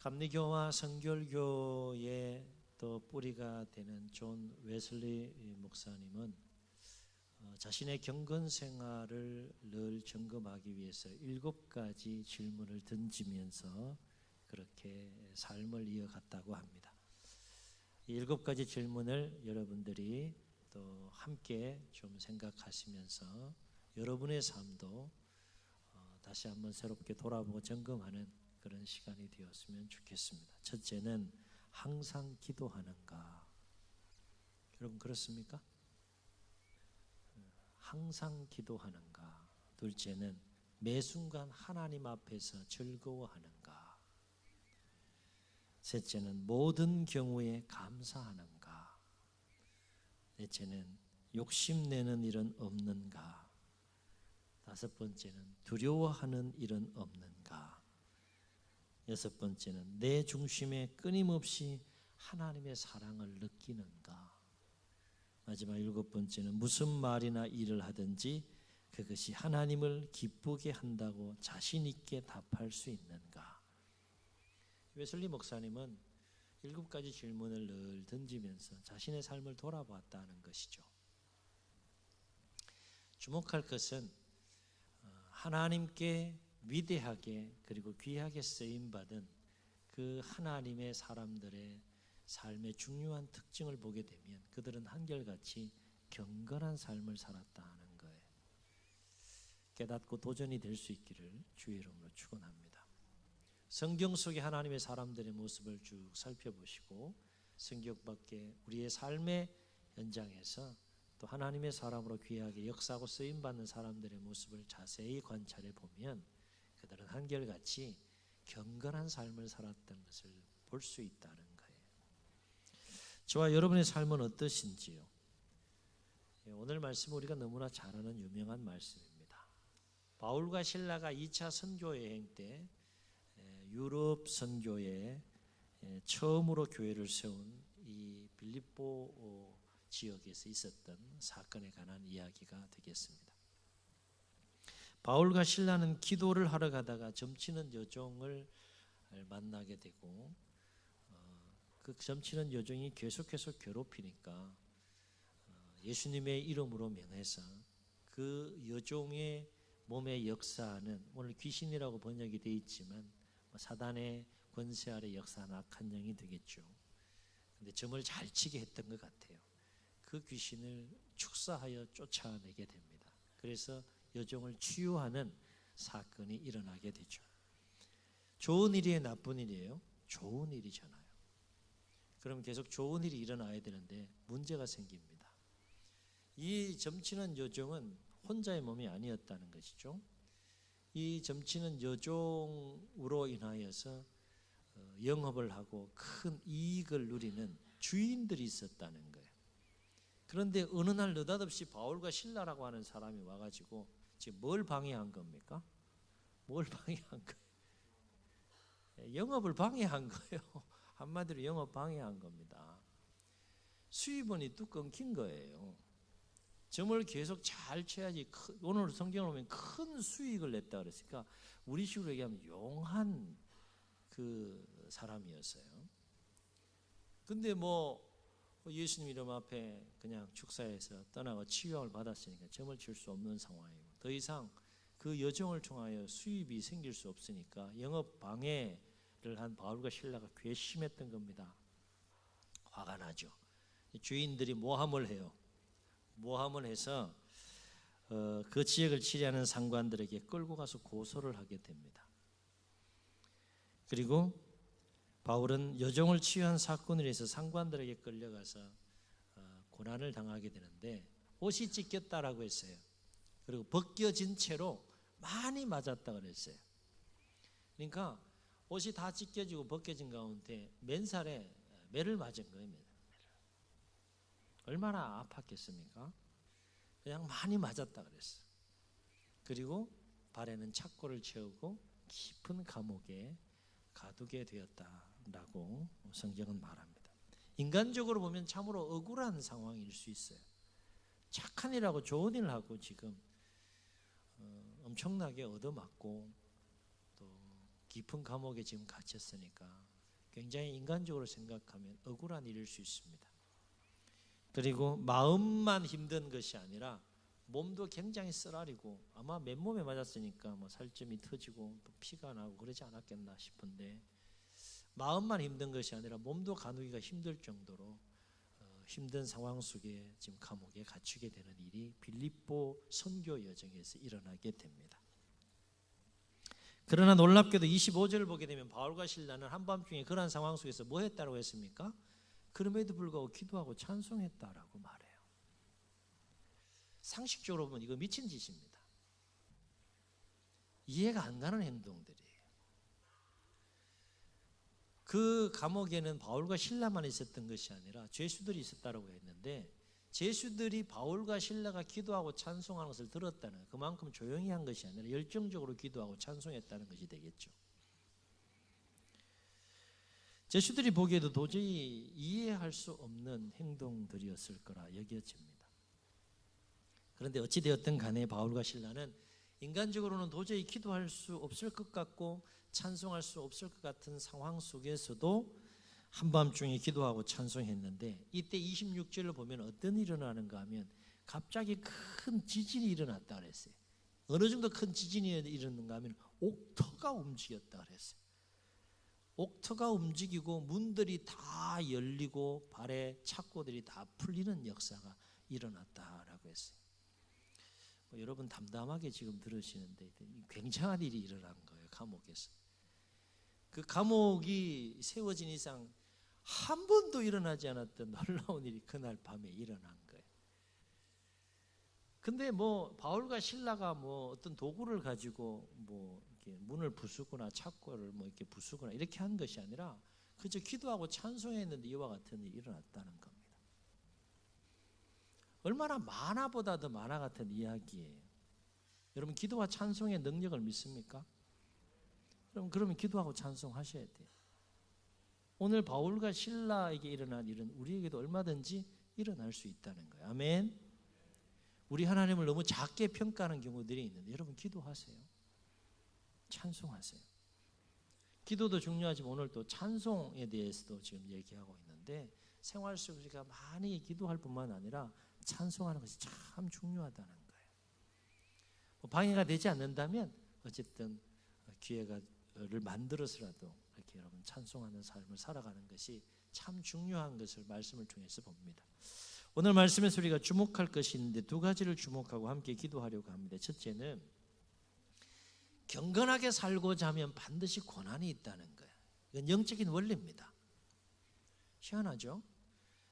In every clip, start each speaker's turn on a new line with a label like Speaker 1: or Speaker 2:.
Speaker 1: 감리교와 성결교의 또 뿌리가 되는 존 웨슬리 목사님은 자신의 경건 생활을 늘 점검하기 위해서 7가지 질문을 던지면서 그렇게 삶을 이어갔다고 합니다. 이 7가지 질문을 여러분들이 또 함께 좀 생각하시면서 여러분의 삶도 다시 한번 새롭게 돌아보고 점검하는 그런 시간이 되었으면 좋겠습니다. 첫째는 항상 기도하는가? 여러분 그렇습니까? 항상 기도하는가? 둘째는 매 순간 하나님 앞에서 즐거워하는가? 셋째는 모든 경우에 감사하는가? 넷째는 욕심내는 일은 없는가? 다섯 번째는 두려워하는 일은 없는가? 여섯 번째는 내 중심에 끊임없이 하나님의 사랑을 느끼는가? 마지막 7번째는 무슨 말이나 일을 하든지 그것이 하나님을 기쁘게 한다고 자신 있게 답할 수 있는가? 웨슬리 목사님은 7가지 질문을 늘 던지면서 자신의 삶을 돌아봤다는 것이죠. 주목할 것은 하나님께 위대하게 그리고 귀하게 쓰임받은 그 하나님의 사람들의 삶의 중요한 특징을 보게 되면 그들은 한결같이 경건한 삶을 살았다는 거예요. 깨닫고 도전이 될 수 있기를 주의 이름으로 축원합니다. 성경 속의 하나님의 사람들의 모습을 쭉 살펴보시고 성경 밖에 우리의 삶의 현장에서 또 하나님의 사람으로 귀하게 역사하고 쓰임받는 사람들의 모습을 자세히 관찰해 보면 그들은 한결같이 경건한 삶을 살았던 것을 볼 수 있다는 거예요. 저와 여러분의 삶은 어떠신지요? 오늘 말씀은 우리가 너무나 잘 아는 유명한 말씀입니다. 바울과 실라가 2차 선교 여행 때 유럽 선교에 처음으로 교회를 세운 이 빌립보 지역에서 있었던 사건에 관한 이야기가 되겠습니다. 바울과 실라는 기도를 하러 가다가 점치는 여종을 만나게 되고 그 점치는 여종이 계속해서 괴롭히니까 예수님의 이름으로 명해서 그 여종의 몸에 역사하는, 오늘 귀신이라고 번역이 되어 있지만 사단의 권세 아래 역사하는 악한 영이 되겠죠. 근데 점을 잘 치게 했던 것 같아요. 그 귀신을 축사하여 쫓아내게 됩니다. 그래서 여종을 치유하는 사건이 일어나게 되죠. 좋은 일이에요, 나쁜 일이에요? 좋은 일이잖아요. 그럼 계속 좋은 일이 일어나야 되는데 문제가 생깁니다. 이 점치는 여종은 혼자의 몸이 아니었다는 것이죠. 이 점치는 여종으로 인하여서 영업을 하고 큰 이익을 누리는 주인들이 있었다는 거예요. 그런데 어느 날 느닷없이 바울과 실라라고 하는 사람이 와가지고 지금 뭘 방해한 겁니까? 뭘 방해한 거예요? 영업을 방해한 거예요. 한마디로 영업 방해한 겁니다. 수입원이 뚝 끊긴 거예요. 점을 계속 잘 쳐야지. 오늘 성경을 보면 큰 수익을 냈다 그랬으니까 우리식으로 얘기하면 용한 그 사람이었어요. 근데 예수님 이름 앞에 그냥 축사해서 떠나고 치유함을 받았으니까 점을 칠 수 없는 상황이고 더 이상 그 여종을 통하여 수입이 생길 수 없으니까 영업 방해를 한 바울과 실라가 괘씸했던 겁니다. 화가 나죠. 주인들이 모함을 해요. 모함을 해서 그 지역을 치리하는 상관들에게 끌고 가서 고소를 하게 됩니다. 그리고 바울은 여종을 치유한 사건으로 해서 상관들에게 끌려가서 고난을 당하게 되는데 옷이 찢겼다라고 했어요. 그리고 벗겨진 채로 많이 맞았다 그랬어요. 그러니까 옷이 다 찢겨지고 벗겨진 가운데 맨살에 매를 맞은 거예요. 얼마나 아팠겠습니까? 그냥 많이 맞았다 그랬어요. 그리고 발에는 착고를 채우고 깊은 감옥에 가두게 되었다라고 성경은 말합니다. 인간적으로 보면 참으로 억울한 상황일 수 있어요. 착한 일하고 좋은 일을 하고 지금 엄청나게 얻어맞고 또 깊은 감옥에 지금 갇혔으니까 굉장히 인간적으로 생각하면 억울한 일일 수 있습니다. 그리고 마음만 힘든 것이 아니라 몸도 굉장히 쓰라리고 아마 맨몸에 맞았으니까 뭐 살점이 터지고 또 피가 나고 그러지 않았겠나 싶은데, 마음만 힘든 것이 아니라 몸도 가누기가 힘들 정도로 힘든 상황 속에 지금 감옥에 갇히게 되는 일이 빌립보 선교 여정에서 일어나게 됩니다. 그러나 놀랍게도 25절을 보게 되면 바울과 실라는 한밤중에 그러한 상황 속에서 뭐 했다고 했습니까? 그럼에도 불구하고 기도하고 찬송했다라고 말해요. 상식적으로 보면 이거 미친 짓입니다. 이해가 안 가는 행동들이에요. 그 감옥에는 바울과 실라만 있었던 것이 아니라 죄수들이 있었다고 했는데, 죄수들이 바울과 실라가 기도하고 찬송하는 것을 들었다는, 그만큼 조용히 한 것이 아니라 열정적으로 기도하고 찬송했다는 것이 되겠죠. 죄수들이 보기에도 도저히 이해할 수 없는 행동들이었을 거라 여겨집니다. 그런데 어찌되었든 간에 바울과 실라는 인간적으로는 도저히 기도할 수 없을 것 같고 찬송할 수 없을 것 같은 상황 속에서도 한밤중에 기도하고 찬송했는데, 이때 26절을 보면 어떤 일이 일어나는가 하면 갑자기 큰 지진이 일어났다 그랬어요. 어느 정도 큰 지진이 일어났는가 하면 옥터가 움직였다 그랬어요. 옥터가 움직이고 문들이 다 열리고 발의 착고들이 다 풀리는 역사가 일어났다라고 했어요. 여러분 담담하게 지금 들으시는데 굉장한 일이 일어난 거예요. 감옥에서. 그 감옥이 세워진 이상 한 번도 일어나지 않았던 놀라운 일이 그날 밤에 일어난 거예요. 근데 뭐 바울과 실라가 뭐 어떤 도구를 가지고 뭐 이렇게 문을 부수거나 착고를 뭐 이렇게 부수거나 이렇게 한 것이 아니라 그저 기도하고 찬송했는데 이와 같은 일이 일어났다는 겁니다. 얼마나 만화보다 더 만화 같은 이야기예요. 여러분 기도와 찬송의 능력을 믿습니까? 그러면 기도하고 찬송하셔야 돼요. 오늘 바울과 실라에게 일어난 일은 우리에게도 얼마든지 일어날 수 있다는 거예요. 아멘. 우리 하나님을 너무 작게 평가하는 경우들이 있는데 여러분 기도하세요. 찬송하세요. 기도도 중요하지만 오늘 또 찬송에 대해서도 지금 얘기하고 있는데, 생활 속에 우리가 많이 기도할 뿐만 아니라 찬송하는 것이 참 중요하다는 거예요. 방해가 되지 않는다면 어쨌든 기회를 만들어서라도 이렇게 여러분 찬송하는 삶을 살아가는 것이 참 중요한 것을 말씀을 통해서 봅니다. 오늘 말씀에서 우리가 주목할 것이 있는데 두 가지를 주목하고 함께 기도하려고 합니다. 첫째는 경건하게 살고자 하면 반드시 고난이 있다는 거예요. 이건 영적인 원리입니다. 희한하죠?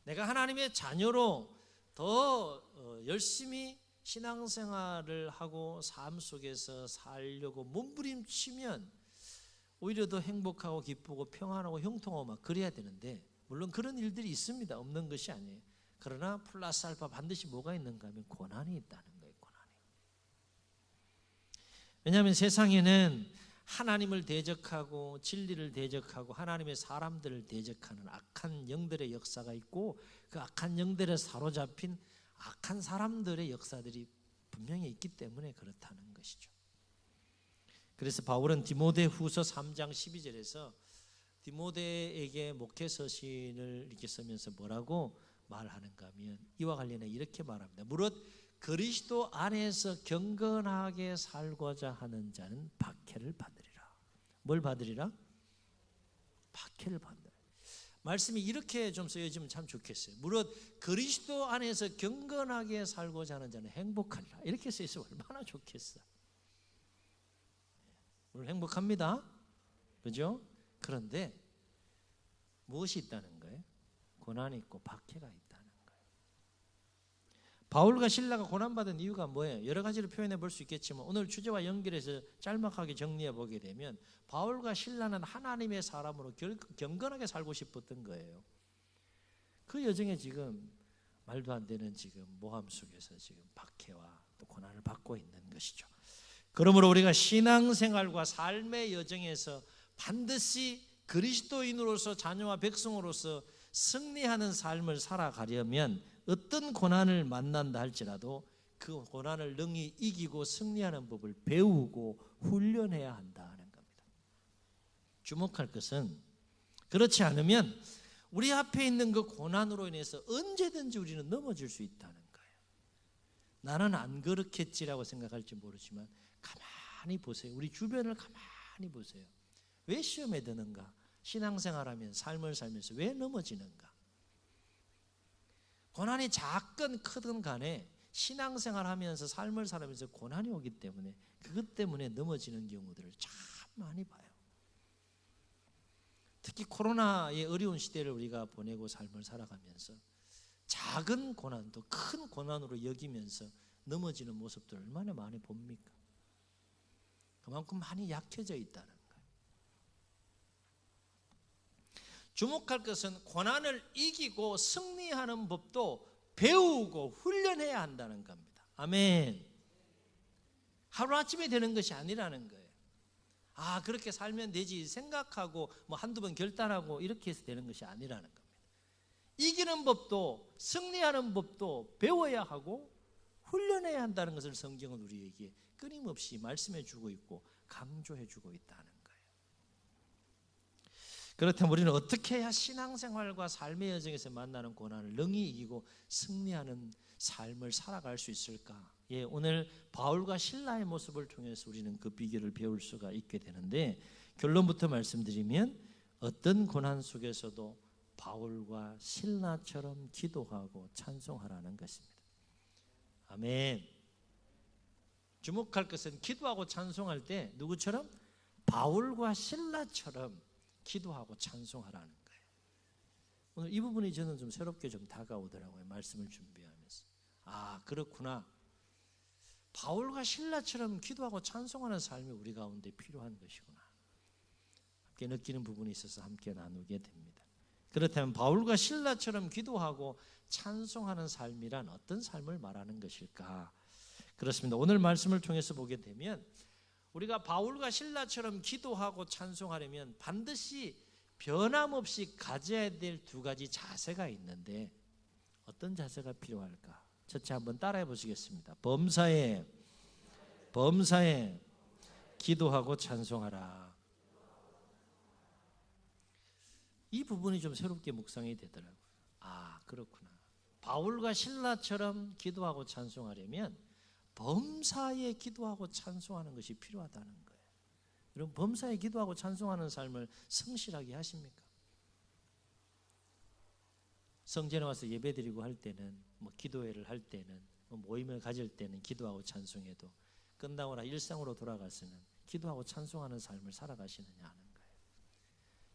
Speaker 1: 내가 하나님의 자녀로 더 열심히 신앙생활을 하고 삶 속에서 살려고 몸부림치면 오히려 더 행복하고 기쁘고 평안하고 형통하고 막 그래야 되는데, 물론 그런 일들이 있습니다. 없는 것이 아니에요. 그러나 플러스 알파 반드시 뭐가 있는가 하면 고난이 있다는 거예요. 고난이. 왜냐하면 세상에는 하나님을 대적하고 진리를 대적하고 하나님의 사람들을 대적하는 악한 영들의 역사가 있고, 그 악한 영들에 사로잡힌 악한 사람들의 역사들이 분명히 있기 때문에 그렇다는 것이죠. 그래서 바울은 디모데후서 3장 12절에서 디모데에게 목회 서신을 이렇게 쓰면서 뭐라고 말하는가 하면 이와 관련해 이렇게 말합니다. 무릇 그리스도 안에서 경건하게 살고자 하는 자는 박해를 받으리라. 뭘 받으리라? 박해를 받으리라. 말씀이 이렇게 좀 쓰여지면 참 좋겠어요. 무릇 그리스도 안에서 경건하게 살고자 하는 자는 행복하리라. 이렇게 쓰여서 얼마나 좋겠어. 오늘 행복합니다. 그죠? 그런데 무엇이 있다는 거예요? 고난이 있고 박해가 있다는 거예요. 바울과 실라가 고난받은 이유가 뭐예요? 여러 가지로 표현해 볼 수 있겠지만 오늘 주제와 연결해서 짤막하게 정리해 보게 되면 바울과 실라는 하나님의 사람으로 경건하게 살고 싶었던 거예요. 그 여정에 지금 말도 안 되는 지금 모함 속에서 지금 박해와 또 고난을 받고 있는 것이죠. 그러므로 우리가 신앙생활과 삶의 여정에서 반드시 그리스도인으로서 자녀와 백성으로서 승리하는 삶을 살아가려면 어떤 고난을 만난다 할지라도 그 고난을 능히 이기고 승리하는 법을 배우고 훈련해야 한다는 겁니다. 주목할 것은 그렇지 않으면 우리 앞에 있는 그 고난으로 인해서 언제든지 우리는 넘어질 수 있다는 거예요. 나는 안 그렇겠지라고 생각할지 모르지만 가만히 보세요. 우리 주변을 가만히 보세요. 왜 시험에 드는가? 신앙생활하면 삶을 살면서 왜 넘어지는가? 고난이 작건 크든 간에 신앙생활하면서 삶을 살면서 고난이 오기 때문에 그것 때문에 넘어지는 경우들을 참 많이 봐요. 특히 코로나의 어려운 시대를 우리가 보내고 삶을 살아가면서 작은 고난도 큰 고난으로 여기면서 넘어지는 모습들 얼마나 많이 봅니까? 그만큼 많이 약해져 있다는 거예요. 주목할 것은 고난을 이기고 승리하는 법도 배우고 훈련해야 한다는 겁니다. 아멘. 하루아침에 되는 것이 아니라는 거예요. 아, 그렇게 살면 되지 생각하고 뭐 한두 번 결단하고 이렇게 해서 되는 것이 아니라는 겁니다. 이기는 법도 승리하는 법도 배워야 하고 훈련해야 한다는 것을 성경은 우리에게 끊임없이 말씀해 주고 있고 강조해 주고 있다는 거예요. 그렇다면 우리는 어떻게 해야 신앙생활과 삶의 여정에서 만나는 고난을 능히 이기고 승리하는 삶을 살아갈 수 있을까? 예, 오늘 바울과 실라의 모습을 통해서 우리는 그 비결을 배울 수가 있게 되는데, 결론부터 말씀드리면 어떤 고난 속에서도 바울과 실라처럼 기도하고 찬송하라는 것입니다. 아멘. 주목할 것은 기도하고 찬송할 때 누구처럼? 바울과 실라처럼 기도하고 찬송하라는 거예요. 오늘 이 부분이 저는 좀 새롭게 좀 다가오더라고요. 말씀을 준비하면서. 아, 그렇구나. 바울과 실라처럼 기도하고 찬송하는 삶이 우리 가운데 필요한 것이구나. 함께 느끼는 부분이 있어서 함께 나누게 됩니다. 그렇다면 바울과 실라처럼 기도하고 찬송하는 삶이란 어떤 삶을 말하는 것일까? 그렇습니다. 오늘 말씀을 통해서 보게 되면 우리가 바울과 실라처럼 기도하고 찬송하려면 반드시 변함없이 가져야 될 두 가지 자세가 있는데 어떤 자세가 필요할까? 첫째 한번 따라해 보시겠습니다. 범사에 기도하고 찬송하라. 이 부분이 좀 새롭게 묵상이 되더라고요. 아, 그렇구나. 바울과 실라처럼 기도하고 찬송하려면 범사에 기도하고 찬송하는 것이 필요하다는 거예요. 여러분, 범사에 기도하고 찬송하는 삶을 성실하게 하십니까? 성전에 와서 예배드리고 할 때는, 뭐 기도회를 할 때는, 뭐 모임을 가질 때는 기도하고 찬송해도 끝나거나 일상으로 돌아가서는 기도하고 찬송하는 삶을 살아가시느냐 하는 거예요.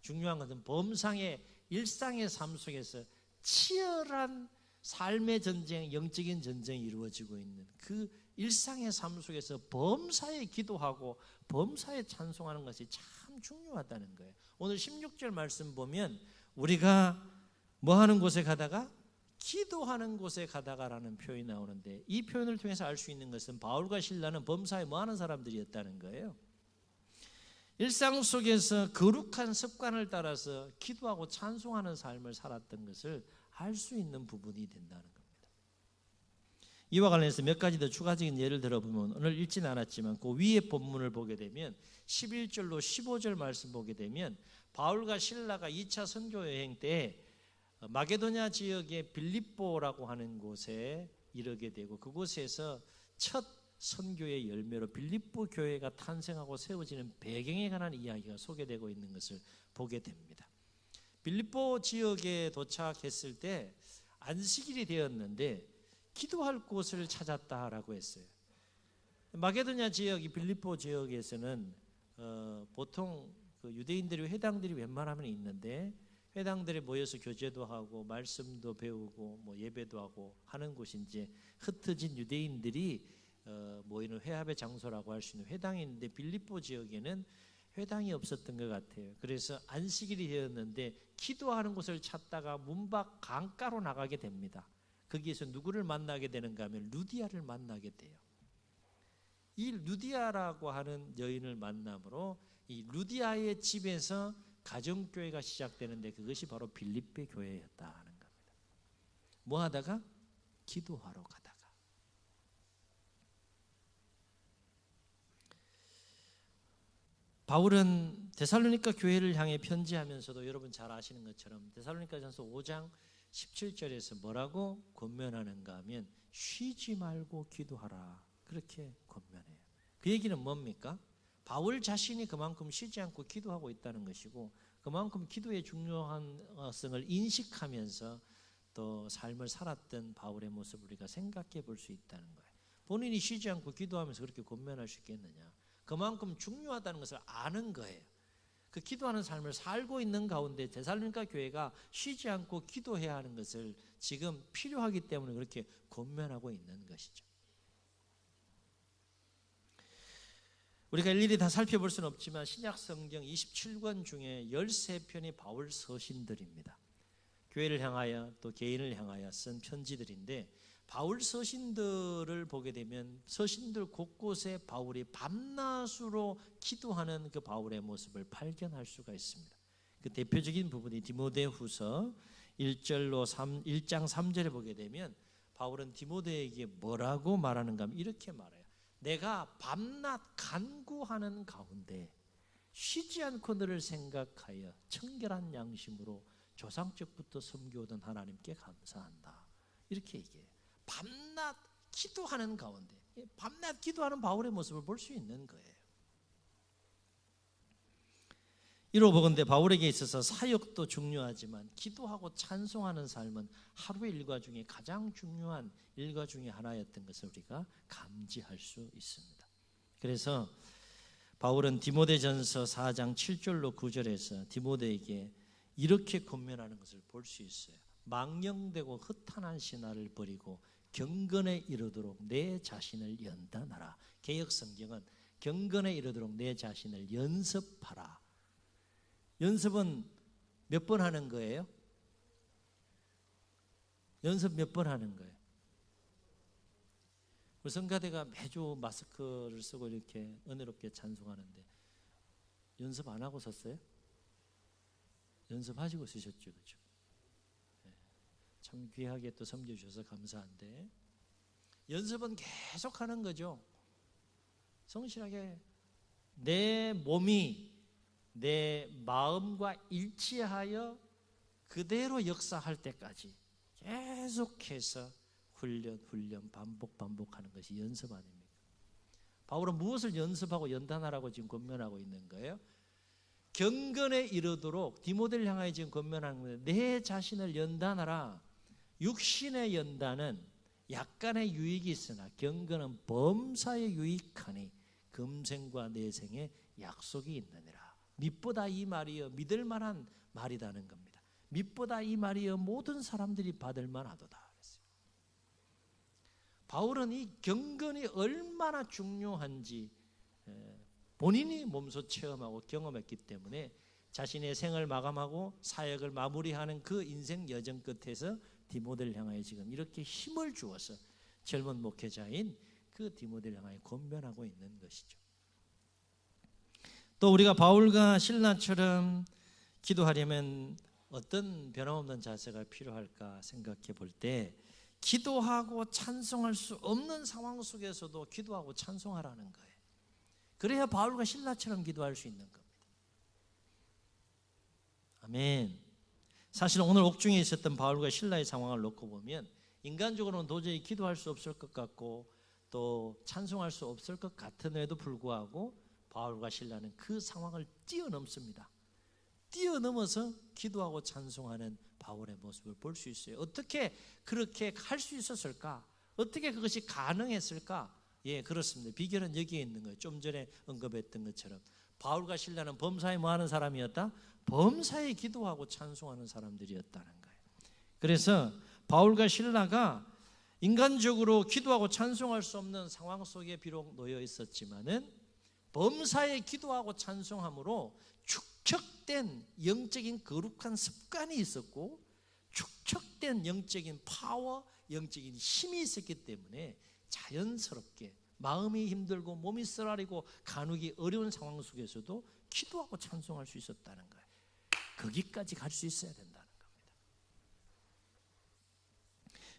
Speaker 1: 중요한 것은 범상의 일상의 삶 속에서 치열한 삶의 전쟁, 영적인 전쟁이 이루어지고 있는 그 일상의 삶 속에서 범사에 기도하고 범사에 찬송하는 것이 참 중요하다는 거예요. 오늘 16절 말씀 보면 우리가 뭐 하는 곳에 가다가? 기도하는 곳에 가다가라는 표현이 나오는데, 이 표현을 통해서 알 수 있는 것은 바울과 실라는 범사에 뭐 하는 사람들이었다는 거예요. 일상 속에서 거룩한 습관을 따라서 기도하고 찬송하는 삶을 살았던 것을 알 수 있는 부분이 된다는 겁니다. 이와 관련해서 몇 가지 더 추가적인 예를 들어보면, 오늘 읽지는 않았지만 그 위에 본문을 보게 되면 11절로 15절 말씀 보게 되면 바울과 실라가 2차 선교 여행 때 마게도냐 지역의 빌립보라고 하는 곳에 이르게 되고, 그곳에서 첫 선교의 열매로 빌립보 교회가 탄생하고 세워지는 배경에 관한 이야기가 소개되고 있는 것을 보게 됩니다. 빌립보 지역에 도착했을 때 안식일이 되었는데 기도할 곳을 찾았다라고 했어요. 마게도냐 지역이 빌립보 지역에서는 보통 그 유대인들이 회당들이 웬만하면 있는데, 회당들에 모여서 교제도 하고 말씀도 배우고 뭐 예배도 하고 하는 곳이 이제 흩어진 유대인들이 모이는 회합의 장소라고 할 수 있는 회당이 있는데, 빌립보 지역에는 회당이 없었던 것 같아요. 그래서 안식일이 되었는데 기도하는 곳을 찾다가 문 밖 강가로 나가게 됩니다. 거기에서 누구를 만나게 되는가 하면 루디아를 만나게 돼요. 이 루디아라고 하는 여인을 만남으로 이 루디아의 집에서 가정교회가 시작되는데, 그것이 바로 빌립보 교회였다는 겁니다. 뭐 하다가? 기도하러 가다가. 바울은 데살로니가 교회를 향해 편지하면서도 여러분 잘 아시는 것처럼 데살로니가전서 5장 17절에서 뭐라고 권면하는가 하면 쉬지 말고 기도하라, 그렇게 권면해요. 그 얘기는 뭡니까? 바울 자신이 그만큼 쉬지 않고 기도하고 있다는 것이고, 그만큼 기도의 중요성을 인식하면서 또 삶을 살았던 바울의 모습을 우리가 생각해 볼 수 있다는 거예요. 본인이 쉬지 않고 기도하면서 그렇게 권면할 수 있겠느냐? 그만큼 중요하다는 것을 아는 거예요. 그 기도하는 삶을 살고 있는 가운데 데살로니가 교회가 쉬지 않고 기도해야 하는 것을 지금 필요하기 때문에 그렇게 권면하고 있는 것이죠. 우리가 일일이 다 살펴볼 수는 없지만 신약 성경 27권 중에 13편이 바울 서신들입니다. 교회를 향하여 또 개인을 향하여 쓴 편지들인데, 바울 서신들을 보게 되면 서신들 곳곳에 바울이 밤낮으로 기도하는 그 바울의 모습을 발견할 수가 있습니다. 그 대표적인 부분이 디모데후서 1장 3절에 보게 되면 바울은 디모데에게 뭐라고 말하는가 하면 이렇게 말해요. 내가 밤낮 간구하는 가운데 쉬지 않고 너를 생각하여 청결한 양심으로 조상적부터 섬겨오던 하나님께 감사한다, 이렇게 얘기해요. 밤낮 기도하는 가운데, 밤낮 기도하는 바울의 모습을 볼 수 있는 거예요. 이로 보건대 바울에게 있어서 사역도 중요하지만 기도하고 찬송하는 삶은 하루의 일과 중에 가장 중요한 일과 중에 하나였던 것을 우리가 감지할 수 있습니다. 그래서 바울은 디모데전서 4장 7절로 9절에서 디모데에게 이렇게 권면하는 것을 볼 수 있어요. 망령되고 허탄한 신화를 버리고 경건에 이르도록 내 자신을 연단하라. 개역성경은 경건에 이르도록 내 자신을 연습하라. 연습은 몇 번 하는 거예요? 연습 몇 번 하는 거예요? 우리 성가대가 매주 마스크를 쓰고 이렇게 은혜롭게 찬송하는데 연습 안 하고 섰어요? 연습하시고 쓰셨죠, 그렇죠? 참 귀하게 또 섬겨주셔서 감사한데, 연습은 계속 하는 거죠. 성실하게 내 몸이 내 마음과 일치하여 그대로 역사할 때까지 계속해서 훈련 반복하는 것이 연습 아닙니까? 바울은 무엇을 연습하고 연단하라고 지금 권면하고 있는 거예요? 경건에 이르도록 디모데를 향하여 지금 권면하는 거예요. 내 자신을 연단하라. 육신의 연단은 약간의 유익이 있으나 경건은 범사에 유익하니 금생과 내생에 약속이 있느니라. 믿보다 이 말이여 믿을 만한 말이라는 겁니다. 믿보다 이 말이여 모든 사람들이 받을 만하도다. 바울은 이 경건이 얼마나 중요한지 본인이 몸소 체험하고 경험했기 때문에 자신의 생을 마감하고 사역을 마무리하는 그 인생 여정 끝에서 디모데를 향하여 지금 이렇게 힘을 주어서 젊은 목회자인 그 디모데를 향하여 권면하고 있는 것이죠. 또 우리가 바울과 실라처럼 기도하려면 어떤 변함없는 자세가 필요할까 생각해 볼 때, 기도하고 찬송할 수 없는 상황 속에서도 기도하고 찬송하라는 거예요. 그래야 바울과 실라처럼 기도할 수 있는 겁니다. 아멘. 사실 오늘 옥중에 있었던 바울과 실라의 상황을 놓고 보면 인간적으로는 도저히 기도할 수 없을 것 같고 또 찬송할 수 없을 것 같음에도 불구하고 바울과 실라는 그 상황을 뛰어넘습니다. 뛰어넘어서 기도하고 찬송하는 바울의 모습을 볼 수 있어요. 어떻게 그렇게 할 수 있었을까? 어떻게 그것이 가능했을까? 예, 그렇습니다. 비결은 여기에 있는 거예요. 좀 전에 언급했던 것처럼 바울과 실라는 범사에 뭐 하는 사람이었다? 범사에 기도하고 찬송하는 사람들이었다는 거예요. 그래서 바울과 실라가 인간적으로 기도하고 찬송할 수 없는 상황 속에 비록 놓여 있었지만은 범사에 기도하고 찬송함으로 축적된 영적인 거룩한 습관이 있었고 축적된 영적인 파워, 영적인 힘이 있었기 때문에 자연스럽게 마음이 힘들고 몸이 쓰라리고 가누기 어려운 상황 속에서도 기도하고 찬송할 수 있었다는 거예요. 거기까지 갈 수 있어야 된다는 겁니다.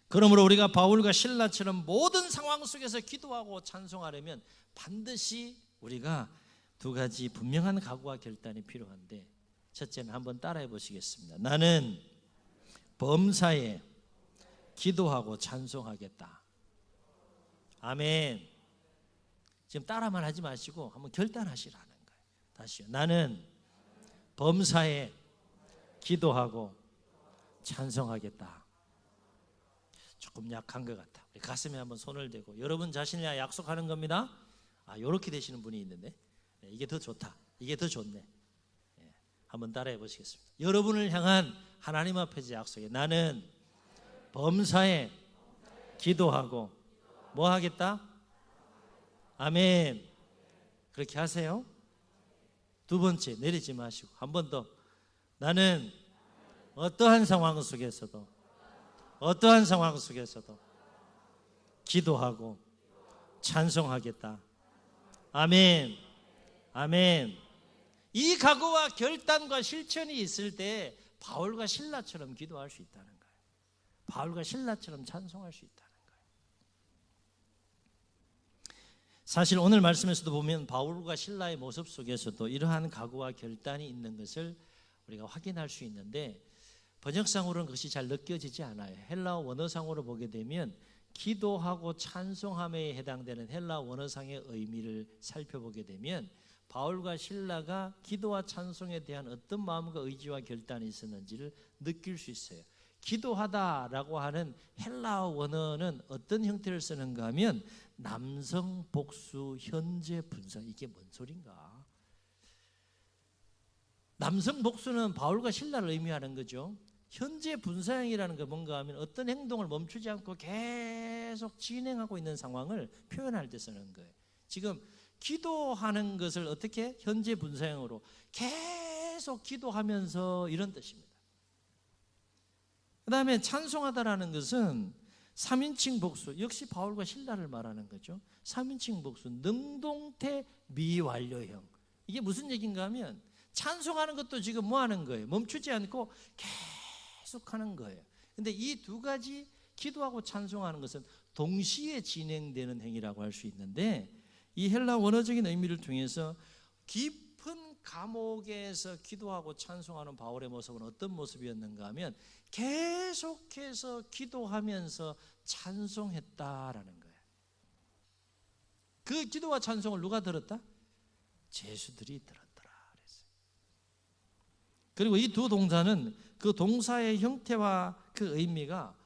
Speaker 1: 그러므로 우리가 바울과 실라처럼 모든 상황 속에서 기도하고 찬송하려면 반드시 우리가 두 가지 분명한 각오와 결단이 필요한데, 첫째는 한번 따라해 보시겠습니다. 나는 범사에 기도하고 찬송하겠다. 아멘. 지금 따라만 하지 마시고 한번 결단하시라는 거예요. 다시요. 나는 범사에 기도하고 찬송하겠다. 조금 약한 것 같아. 우리 가슴에 한번 손을 대고 여러분 자신이 약속하는 겁니다. 이렇게 되시는 분이 있는데, 이게 더 좋다. 이게 더 좋네. 한번 따라해 보시겠습니다. 여러분을 향한 하나님 앞에서 약속해. 나는 범사에 기도하고 뭐 하겠다? 아멘. 그렇게 하세요. 두 번째, 내리지 마시고 한 번 더. 나는 어떠한 상황 속에서도 기도하고 찬송하겠다. 아멘. 아멘. 이 각오와 결단과 실천이 있을 때 바울과 실라처럼 기도할 수 있다는 거예요. 바울과 실라처럼 찬송할 수 있다는 거예요. 사실 오늘 말씀에서도 보면 바울과 실라의 모습 속에서도 이러한 각오와 결단이 있는 것을 우리가 확인할 수 있는데, 번역상으로는 그것이 잘 느껴지지 않아요. 헬라어 원어상으로 보게 되면 기도하고 찬송함에 해당되는 헬라어 원어상의 의미를 살펴보게 되면 바울과 실라가 기도와 찬송에 대한 어떤 마음과 의지와 결단이 있었는지를 느낄 수 있어요. 기도하다라고 하는 헬라어 원어는 어떤 형태를 쓰는가 하면 남성 복수 현재 분사. 이게 뭔 소린가? 남성 복수는 바울과 실라를 의미하는 거죠. 현재 분사형이라는 게 뭔가 하면 어떤 행동을 멈추지 않고 계속 진행하고 있는 상황을 표현할 때 쓰는 거예요. 지금 기도하는 것을 어떻게? 현재 분사형으로 계속 기도하면서, 이런 뜻입니다. 그 다음에 찬송하다라는 것은 3인칭 복수, 역시 바울과 실라를 말하는 거죠. 3인칭 복수, 능동태 미완료형. 이게 무슨 얘기인가 하면 찬송하는 것도 지금 뭐 하는 거예요? 멈추지 않고 계속 하는 거예요. 근데 이 두 가지 기도하고 찬송하는 것은 동시에 진행되는 행위라고 할 수 있는데, 이 헬라 원어적인 의미를 통해서 깊은 감옥에서 기도하고 찬송하는 바울의 모습은 어떤 모습이었는가 하면 계속해서 기도하면서 찬송했다라는 거예요. 그 기도와 찬송을 누가 들었다? 제수들이 들었더라 그랬어요. 그리고 이 두 동사는 그 동사의 형태와 그 의미가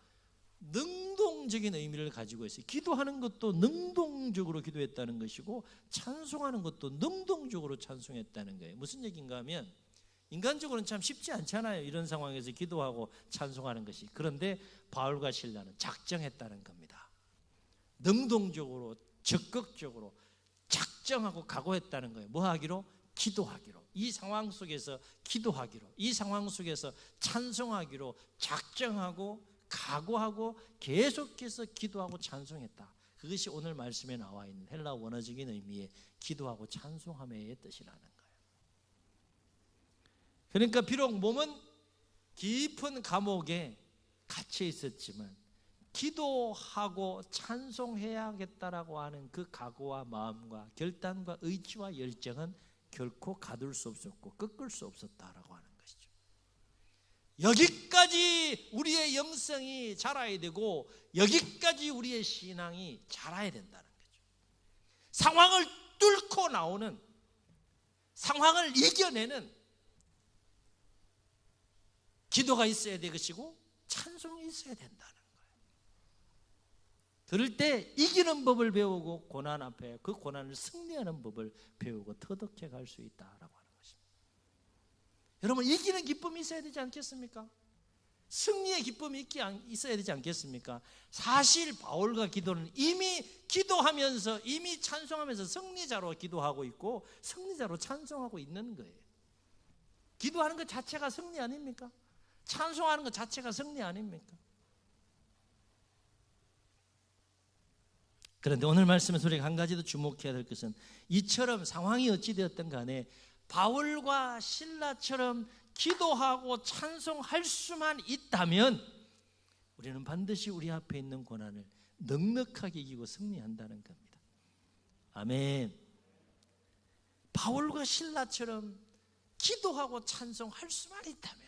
Speaker 1: 능동적인 의미를 가지고 있어요. 기도하는 것도 능동적으로 기도했다는 것이고 찬송하는 것도 능동적으로 찬송했다는 거예요. 무슨 얘기인가 하면 인간적으로는 참 쉽지 않잖아요. 이런 상황에서 기도하고 찬송하는 것이. 그런데 바울과 실라는 작정했다는 겁니다. 능동적으로 적극적으로 작정하고 각오했다는 거예요. 뭐 하기로? 기도하기로. 이 상황 속에서 기도하기로, 이 상황 속에서 찬송하기로 작정하고 각오하고 계속해서 기도하고 찬송했다. 그것이 오늘 말씀에 나와 있는 헬라 원어적인 의미의 기도하고 찬송함의 뜻이라는 거예요. 그러니까 비록 몸은 깊은 감옥에 갇혀 있었지만 기도하고 찬송해야겠다라고 하는 그 각오와 마음과 결단과 의지와 열정은 결코 가둘 수 없었고 꺾을 수 없었다라고 하는 것이죠. 여기까지 우리의 영성이 자라야 되고 여기까지 우리의 신앙이 자라야 된다는 거죠. 상황을 뚫고 나오는, 상황을 이겨내는 기도가 있어야 될 것이고 찬송이 있어야 된다는 거예요. 그럴 때 이기는 법을 배우고 고난 앞에 그 고난을 승리하는 법을 배우고 터득해 갈 수 있다라고 하는 것입니다. 여러분, 이기는 기쁨이 있어야 되지 않겠습니까? 승리의 기쁨이 있어야 되지 않겠습니까? 사실 바울과 기도는 이미 기도하면서, 이미 찬송하면서 승리자로 기도하고 있고 승리자로 찬송하고 있는 거예요. 기도하는 것 자체가 승리 아닙니까? 찬송하는 것 자체가 승리 아닙니까? 그런데 오늘 말씀에서 우리가 한 가지 더 주목해야 될 것은, 이처럼 상황이 어찌 되었든 간에 바울과 실라처럼 기도하고 찬송할 수만 있다면 우리는 반드시 우리 앞에 있는 고난을 넉넉하게 이기고 승리한다는 겁니다. 아멘. 바울과 실라처럼 기도하고 찬송할 수만 있다면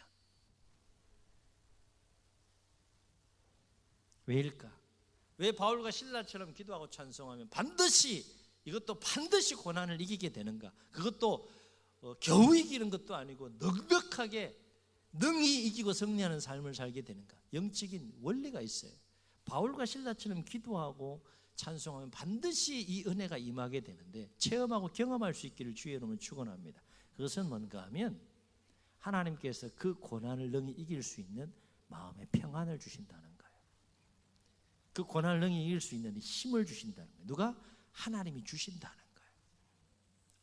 Speaker 1: 왜일까? 왜 바울과 실라처럼 기도하고 찬송하면 이것도 반드시 고난을 이기게 되는가? 그것도 겨우 이기는 것도 아니고 넉넉하게 능히 이기고 승리하는 삶을 살게 되는가? 영적인 원리가 있어요. 바울과 실라처럼 기도하고 찬송하면 반드시 이 은혜가 임하게 되는데 체험하고 경험할 수 있기를 주의 이름으로 축원합니다. 그것은 뭔가 하면 하나님께서 그 고난을 능히 이길 수 있는 마음의 평안을 주신다는 거예요. 그 고난을 능히 이길 수 있는 힘을 주신다는 거예요. 누가? 하나님이 주신다는 거예요.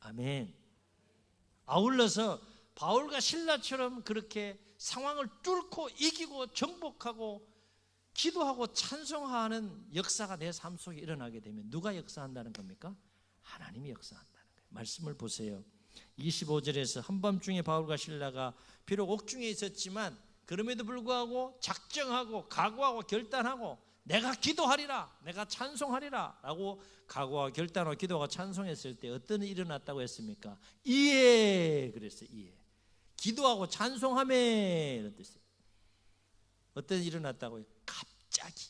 Speaker 1: 아멘. 아울러서 바울과 실라처럼 그렇게 상황을 뚫고 이기고 정복하고 기도하고 찬송하는 역사가 내 삶 속에 일어나게 되면 누가 역사한다는 겁니까? 하나님이 역사한다는 거예요. 말씀을 보세요. 25절에서 한밤중에 바울과 실라가 비록 옥중에 있었지만 그럼에도 불구하고 작정하고 각오하고 결단하고 내가 기도하리라, 내가 찬송하리라 라고 각오하고 결단하고 기도하고 찬송했을 때 어떤 일이 일어났다고 했습니까? 이에 그랬어요. 이에 기도하고 찬송하매 이런 뜻이에요. 어떤 일이 일어났다고요? 갑자기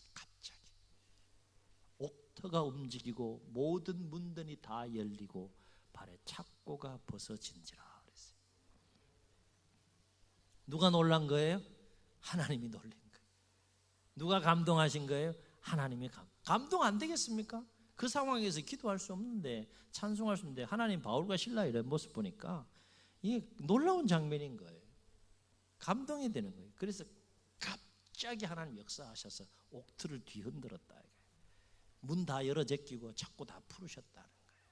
Speaker 1: 옥터가 움직이고 모든 문들이 다 열리고 발에 착고가 벗어진지라 그랬어요. 누가 놀란 거예요? 하나님이 놀린 거예요. 누가 감동하신 거예요? 하나님이 감동 안 되겠습니까? 그 상황에서 기도할 수 없는데 찬송할 수 없는데 하나님 바울과 실라 이런 모습 보니까 이게 놀라운 장면인 거예요. 감동이 되는 거예요. 그래서 갑자기 하나님 역사하셔서 옥틀을 뒤흔들었다. 문 다 열어 제끼고 자꾸 다 풀으셨다는 거예요.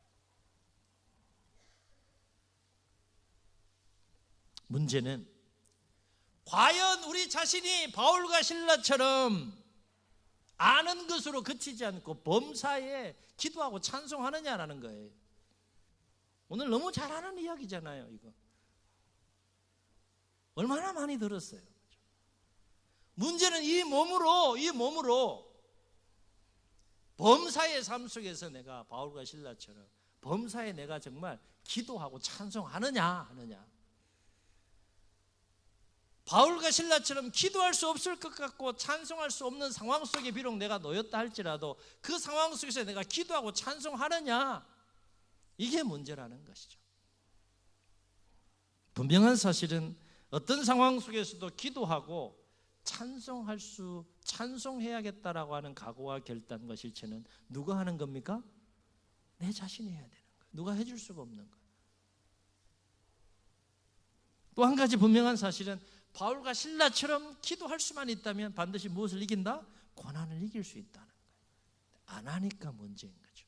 Speaker 1: 문제는 과연 우리 자신이 바울과 실라처럼 아는 것으로 그치지 않고 범사에 기도하고 찬송하느냐라는 거예요. 오늘 너무 잘 아는 이야기잖아요. 이거 얼마나 많이 들었어요. 문제는 이 몸으로 범사의 삶 속에서 내가 바울과 실라처럼 범사에 내가 정말 기도하고 찬송하느냐. 바울과 실라처럼 기도할 수 없을 것 같고 찬송할 수 없는 상황 속에 비록 내가 놓였다 할지라도 그 상황 속에서 내가 기도하고 찬송하느냐, 이게 문제라는 것이죠. 분명한 사실은 어떤 상황 속에서도 기도하고 찬송해야겠다라고 하는 각오와 결단과 실천은 누가 하는 겁니까? 내 자신이 해야 되는 거예요. 누가 해줄 수가 없는 거예요. 또 한 가지 분명한 사실은 바울과 실라처럼 기도할 수만 있다면 반드시 무엇을 이긴다? 고난을 이길 수 있다는 거예요. 안 하니까 문제인 거죠.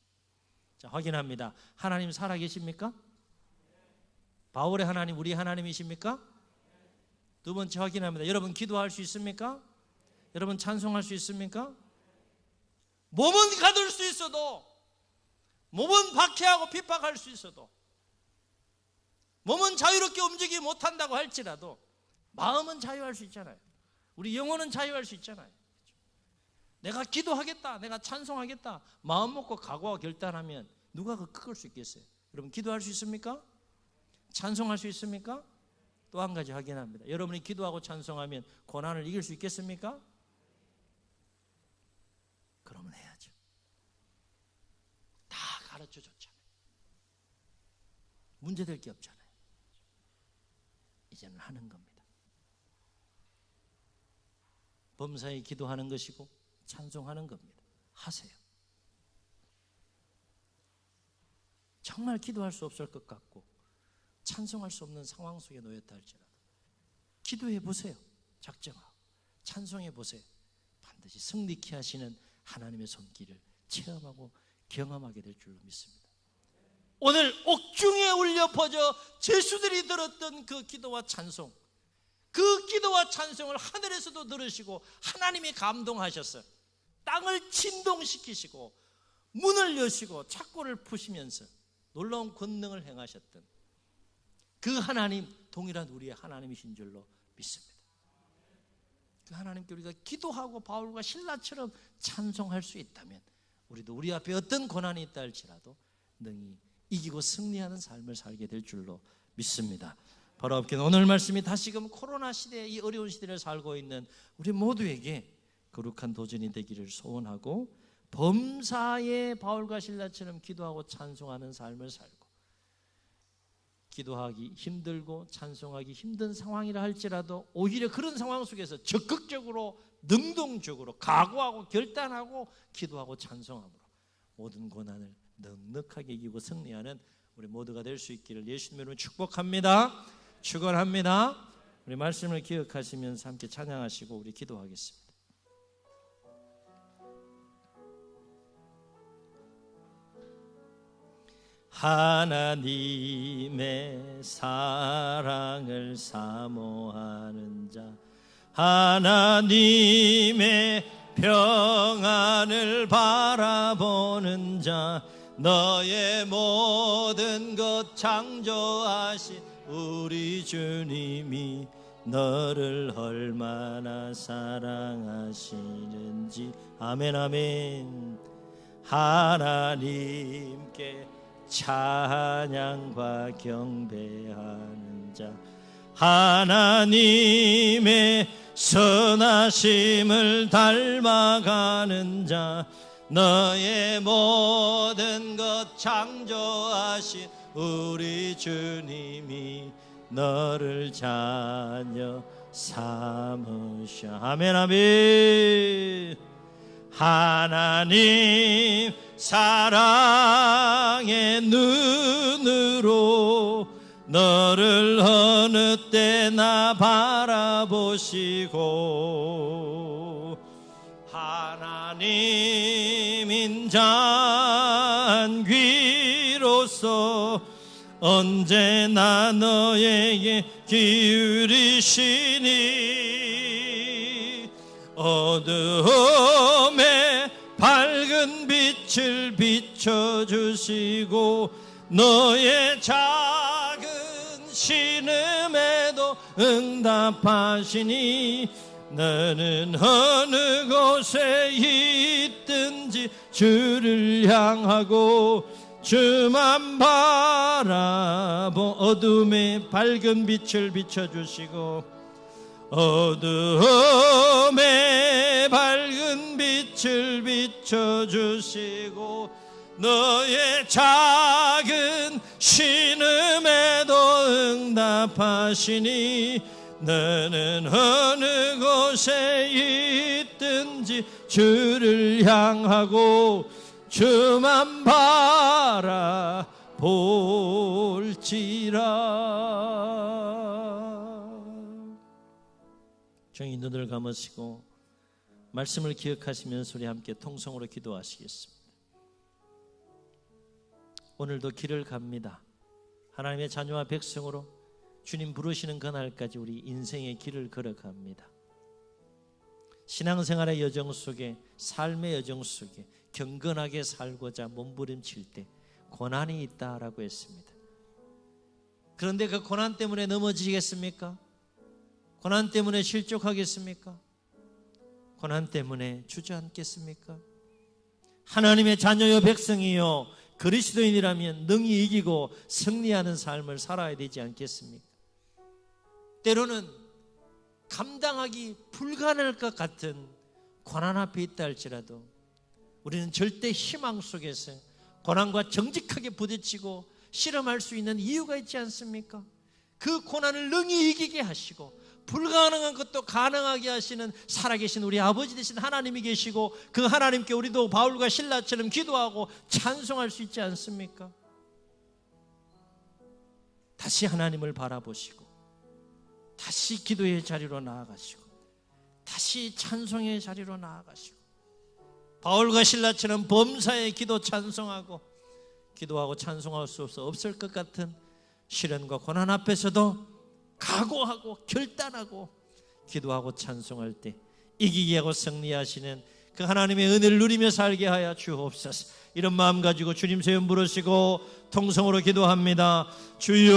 Speaker 1: 자, 확인합니다. 하나님 살아계십니까? 바울의 하나님 우리 하나님이십니까? 두 번째 확인합니다. 여러분 기도할 수 있습니까? 여러분 찬송할 수 있습니까? 몸은 가둘 수 있어도, 몸은 박해하고 핍박할 수 있어도, 몸은 자유롭게 움직이지 못한다고 할지라도 마음은 자유할 수 있잖아요. 우리 영혼은 자유할 수 있잖아요. 내가 기도하겠다, 내가 찬송하겠다 마음 먹고 각오하고 결단하면 누가 그걸 수 있겠어요? 여러분 기도할 수 있습니까? 찬송할 수 있습니까? 또 한 가지 확인합니다. 여러분이 기도하고 찬송하면 고난을 이길 수 있겠습니까? 그러면 해야죠. 다 가르쳐 줬잖아요. 문제될 게 없잖아요. 이제는 하는 겁니다. 범사에 기도하는 것이고 찬송하는 겁니다. 하세요. 정말 기도할 수 없을 것 같고 찬송할 수 없는 상황 속에 놓였다 할지라도 기도해 보세요. 작정하고 찬송해 보세요. 반드시 승리케 하시는 하나님의 손길을 체험하고 경험하게 될 줄로 믿습니다. 오늘 옥중에 울려 퍼져 제수들이 들었던 그 기도와 찬송, 그 기도와 찬송을 하늘에서도 들으시고 하나님이 감동하셨어요. 땅을 진동시키시고 문을 여시고 착고를 푸시면서 놀라운 권능을 행하셨던 그 하나님 동일한 우리의 하나님이신 줄로 믿습니다. 그 하나님께 우리가 기도하고 바울과 실라처럼 찬송할 수 있다면 우리도 우리 앞에 어떤 고난이 있다 할지라도 능히 이기고 승리하는 삶을 살게 될 줄로 믿습니다. 바로 앞에 오늘 말씀이 다시금 코로나 시대의 이 어려운 시대를 살고 있는 우리 모두에게 거룩한 도전이 되기를 소원하고, 범사의 바울과 실라처럼 기도하고 찬송하는 삶을 살고, 기도하기 힘들고 찬송하기 힘든 상황이라 할지라도 오히려 그런 상황 속에서 적극적으로 능동적으로 각오하고 결단하고 기도하고 찬송함으로 모든 고난을 넉넉하게 이기고 승리하는 우리 모두가 될 수 있기를 예수님으로 축복합니다. 축원합니다. 우리 말씀을 기억하시면서 함께 찬양하시고 우리 기도하겠습니다. 하나님의 사랑을 사모하는 자, 하나님의 평안을 바라보는 자, 너의 모든 것 창조하신 우리 주님이 너를 얼마나 사랑하시는지. 아멘 아멘. 하나님께 찬양과 경배하는 자, 하나님의 선하심을 닮아가는 자, 너의 모든 것 창조하신 우리 주님이 너를 자녀 삼으셔. 아멘 아멘. 하나님 사랑의 눈으로 너를 어느 때나 바라보시고, 하나님 인자한 귀로서 언제나 너에게 기울이시니, 어두움에 밝은 빛을 비춰주시고, 너의 작은 신음에도 응답하시니, 너는 어느 곳에 있든지 주를 향하고 주만 바라보. 어둠에 밝은 빛을 비춰주시고, 어둠에 밝은 빛을 비춰주시고, 너의 작은 신음에도 응답하시니, 너는 어느 곳에 있든지 주를 향하고 주만 바라볼지라. 정히 눈을 감으시고 말씀을 기억하시면서 우리 함께 통성으로 기도하시겠습니다. 오늘도 길을 갑니다. 하나님의 자녀와 백성으로 주님 부르시는 그날까지 우리 인생의 길을 걸어갑니다. 신앙생활의 여정 속에, 삶의 여정 속에 경건하게 살고자 몸부림칠 때 고난이 있다라고 했습니다. 그런데 그 고난 때문에 넘어지겠습니까? 고난 때문에 실족하겠습니까? 고난 때문에 주저앉겠습니까? 하나님의 자녀여 백성이여 그리스도인이라면 능히 이기고 승리하는 삶을 살아야 되지 않겠습니까? 때로는 감당하기 불가능할 것 같은 고난 앞에 있다 할지라도 우리는 절대 희망 속에서 고난과 정직하게 부딪히고 실험할 수 있는 이유가 있지 않습니까? 그 고난을 능히 이기게 하시고 불가능한 것도 가능하게 하시는 살아계신 우리 아버지 되신 하나님이 계시고, 그 하나님께 우리도 바울과 실라처럼 기도하고 찬송할 수 있지 않습니까? 다시 하나님을 바라보시고 다시 기도의 자리로 나아가시고 다시 찬송의 자리로 나아가시고, 바울과 실라처럼 범사의 기도 찬송하고 기도하고 찬송할 수 없을 것 같은 시련과 고난 앞에서도 각오하고 결단하고 기도하고 찬송할 때 이기게 하고 승리하시는 그 하나님의 은혜를 누리며 살게 하여 주옵소서. 이런 마음 가지고 주님 세움 부르시고 통성으로 기도합니다. 주여